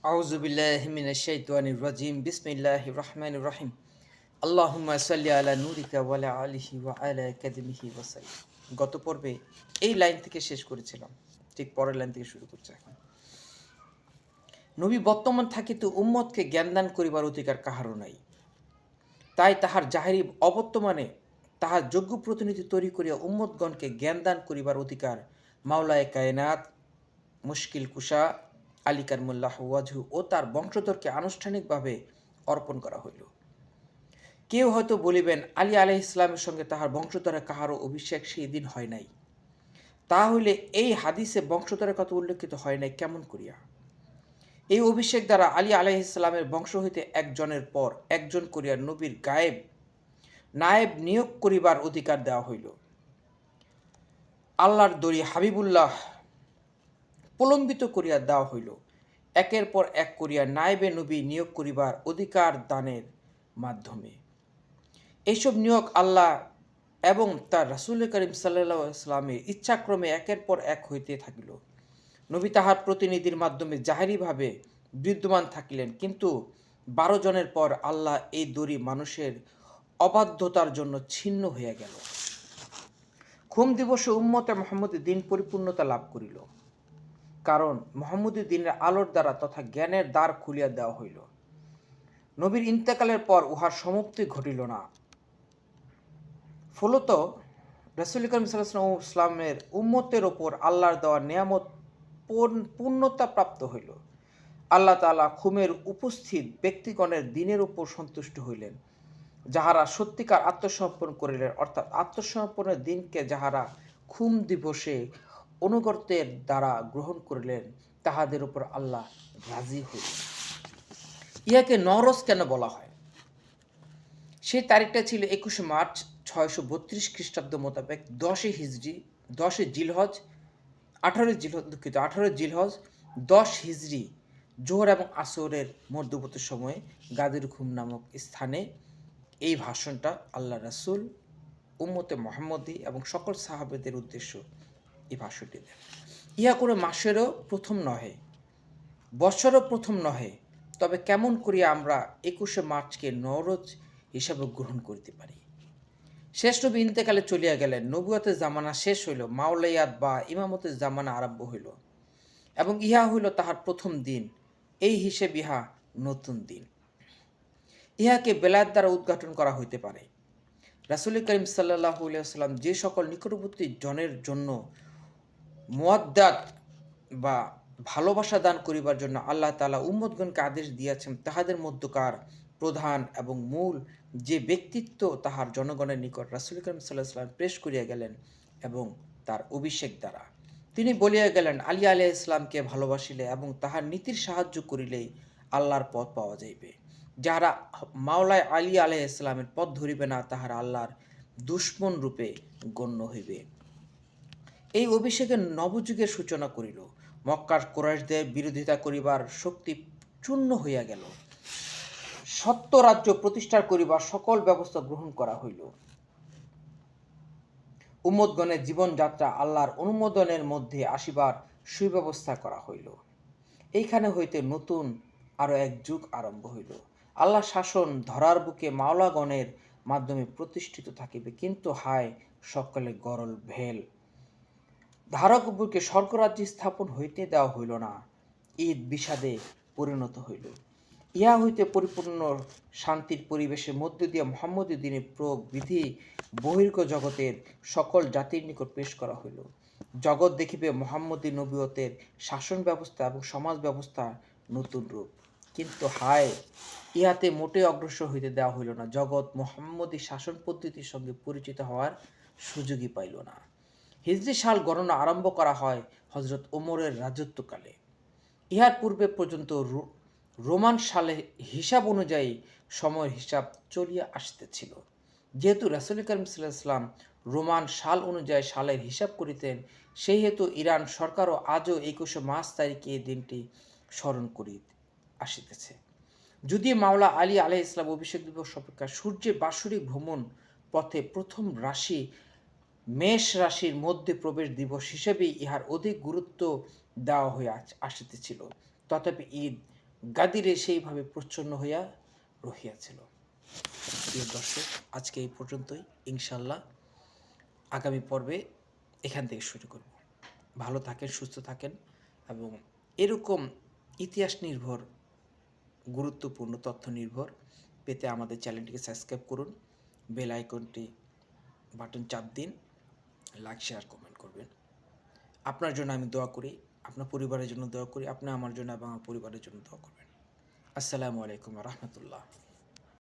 আউযু বিল্লাহি মিনাশ শাইতানির রাজিম। বিসমিল্লাহির রহমানির রহিম। আল্লাহুম্মা সাল্লি আলা নূরিকা ওয়া আলা আলিহি ওয়া আলা কাদমিহি ওয়া সাল্লিম। গত পর্বে এই লাইন থেকে শেষ করেছিলাম। ঠিক পরের লাইন থেকে শুরু করছি এখন। নবী বর্তমান থাকিতে উম্মতকে জ্ঞানদান করিবার অধিকার কাহারও নাই। তাই তাহার জাহেরি অবর্তমানে তাহার যোগ্য প্রতিনিধি তৈরি করিয়া উম্মতগণকে জ্ঞানদান করিবার অধিকার মাওলায়ে কায়নাত মুশকিল কুশা আলী কারমুল্লাহ ওয়াজহু ও তার বংশধরকে আনুষ্ঠানিকভাবে অর্পণ করা হইল। কেউ হয়তো বলিবেন, আলী আলাইহিস ইসলামের সঙ্গে তাহার বংশধরের কাহারও অভিষেক সেই দিন হয় নাই। তা হইলে এই হাদিসে বংশধরের কথা উল্লেখিত হয় নাই কেমন করিয়া? এই অভিষেক দ্বারা আলী আলাইহিস ইসলামের বংশ হইতে একজনের পর একজন করিয়া নবীর নায়েব নিয়োগ করিবার অধিকার দেওয়া হইল। আল্লাহর দরি হাবিবুল্লাহ প্রলম্বিত করিয়া দেওয়া হইল। একের পর এক করিয়া নায়েবে নবী নিয়োগ করিবার অধিকার দানের মাধ্যমে। এইসব নিয়োগ আল্লাহ এবং তার রাসূল করিম সাল্লাল্লাহু আলাইহি ওয়াসাল্লামের ইচ্ছাক্রমে একের পর এক হইতে থাকিল। নবী তাহার প্রতিনিধির মাধ্যমে জাহেরিভাবে বিদ্যমান থাকিলেন, কিন্তু 12 জনের পর আল্লাহ এই দড়ি মানুষের অবাধ্যতার জন্য ছিন্ন হইয়া গেল। খুম দিবসে উম্মতে মুহাম্মদের দিন পরিপূর্ণতা লাভ করিল, কারণ মুহাম্মদী দিনের আলোর দ্বারা তথা জ্ঞানের দ্বার খুলিয়া দেওয়া হইল। নবীর ইন্তেকালের পর উহার সমাপ্তি ঘটিল না। ফলত রাসূল করিম সাল্লাল্লাহু আলাইহি ওয়াসাল্লামের উম্মতের ওপর আল্লাহর দেওয়া নিয়ামত পূর্ণতা প্রাপ্ত হইল। আল্লাহ তাআলা খুমের উপস্থিত ব্যক্তিগণের দিনের উপর সন্তুষ্ট হইলেন, যাহারা সত্যিকার আত্মসমর্পণ করিলেন, অর্থাৎ আত্মসমর্পণের দিনকে যাহারা খুম দিবসে অনুগত্যের দ্বারা গ্রহণ করিলেন, তাহাদের উপর আল্লাহ রাজি হইলেন। ইহাকে নওরোজ কেন বলা হয়? সেই তারিখটা ছিল 21 মার্চ 632 খ্রিস্টাব্দ মোতাবেক 10 হিজরি, 10 জিলহজ, 18 জিলহজ, 10 হিজরি, জোহর এবং আসরের মধ্যবর্তী সময়ে গাদির খুম নামক স্থানে এই ভাষণটা আল্লাহ রাসূল, উম্মতে মুহাম্মদী এবং সকল সাহাবাদের উদ্দেশ্য এই ভাষণটি দেন। ইহা কোনো মাসেরও প্রথম নহে, বৎসরও প্রথম নহে, তবে কেমন করিয়া আমরা 21 মার্চকে নওরোজ হিসাবে গ্রহণ করিতে পারি? শেষ নবী ইন্তেকালে চলিয়া গেলেন, নবুয়তের জামানা শেষ হইল, মাওলায়াত বা ইমামতের জামানা আরম্ভ হইল এবং ইহা হইল তাহার প্রথম দিন। এই হিসেব ইহা নতুন দিন। ইহাকে বেলায়েত দ্বারা উদ্ঘাটন করা হইতে পারে। রাসূল করিম সাল্লাল্লাহু আলাইহি ওয়াসাল্লাম যে সকল নিকটবর্তী জনের জন্য মুওয়াদ্দাত বা ভালোবাসা দান করিবার জন্য আল্লাহ তাআলা উম্মতগণকে আদেশ দিয়াছেন, তাহাদের মধ্যকার প্রধান এবং মূল যে ব্যক্তিত্ব তাহার জনগণের নিকট রাসূল করিম সাল্লাল্লাহু আলাইহি ওয়াসাল্লাম পেশ করিয়া গেলেন এবং তার অভিষেক দ্বারা তিনি বলিয়া গেলেন, আলী আলাইহিস ইসলামকে ভালোবাসিলে এবং তাহার নীতির সাহায্য করিলেই আল্লাহর পথ পাওয়া যাইবে। যাহারা মাওলায় আলী আলাইহিস ইসলামের পথ ধরিবে না, তাহারা আল্লাহর দুশমন রূপে গণ্য হইবে। এই অভিষেকের নবযুগের সূচনা করিল। মক্কার কুরাইশদের বিরোধিতা করিবার শক্তি চূর্ণ হইয়া গেল। সত্য রাজ্য প্রতিষ্ঠা করিবার সকল ব্যবস্থা গ্রহণ করা হইল। উম্মতগণের জীবনযাত্রা আল্লাহর অনুমোদনের মধ্যে আসিবার সুব্যবস্থা করা হইল। এইখানে হইতে নতুন আরও এক যুগ আরম্ভ হইল। আল্লাহ শাসন ধরার বুকে মাওলাগণের মাধ্যমে প্রতিষ্ঠিত থাকিবে, কিন্তু হায় সকলে গরল ভেল। ধারক বুকে স্বর্গরাজ্য স্থাপন হইতে দেওয়া হইল না, ঈদ বিষাদে পরিণত হইল। ইহা হইতে পরিপূর্ণ শান্তির পরিবেশের মধ্য দিয়া মুহাম্মদী দিনের প্রবিধি বহির্গ জগতের সকল জাতির নিকট পেশ করা হইল। জগৎ দেখিবে মুহাম্মদী নবুয়তের শাসন ব্যবস্থা এবং সমাজ ব্যবস্থার নতুন রূপ। কিন্তু হায়, ইহাতে মোটেই অগ্রসর হইতে দেওয়া হইল না। জগৎ মুহাম্মদী শাসন পদ্ধতির সঙ্গে পরিচিত হওয়ার সুযোগই পাইল না। হিজরি সাল গণনা আরম্ভ করা হয় হযরত ওমরের রাজত্বকালে। ইহার পূর্বে পর্যন্ত রোমান সালে হিসাব অনুযায়ী সময়ের হিসাব চলিয়া আসতেছিল। যেহেতু রাসূল করিম সাল্লাল্লাহু আলাইহি ওয়াসাল্লাম রোমান সাল অনুযায়ী সালের হিসাব করিতেন, সেই হেতু ইরান সরকারও আজও 21 মার্চ তারিখে এই দিনটি স্মরণ করি আসিতেছে। যদিও মাওলা আলী আলাইহিস ইসলাম অভিষেক দিবস অপেক্ষা সূর্যের বাৎসরিক ভ্রমণ পথে প্রথম রাশি মেষ রাশির মধ্যে প্রবেশ দিবস হিসেবেই ইহার অধিক গুরুত্ব দেওয়া হয়ে আসিতেছিল, তথাপি ঈদ গাদিরে সেইভাবে প্রচ্ছন্ন হইয়া রহিয়াছিল। প্রিয় দর্শক, আজকে এই পর্যন্তই। ইনশাল্লাহ আগামী পর্বে এখান থেকে শুরু করব। ভালো থাকেন, সুস্থ থাকেন এবং এরকম ইতিহাস নির্ভর, গুরুত্বপূর্ণ তথ্য নির্ভর পেতে আমাদের চ্যানেলটিকে সাবস্ক্রাইব করুন, বেল আইকনটি বাটন চাপ দিন, লাইক শেয়ার কমেন্ট করবেন। আপনার জন্য আমি দোয়া করি, আপনার পরিবারের জন্য দোয়া করি, আপনি আমার জন্য এবং আমার পরিবারের জন্য দোয়া করবেন। আসসালামু আলাইকুম ওয়া রাহমাতুল্লাহ।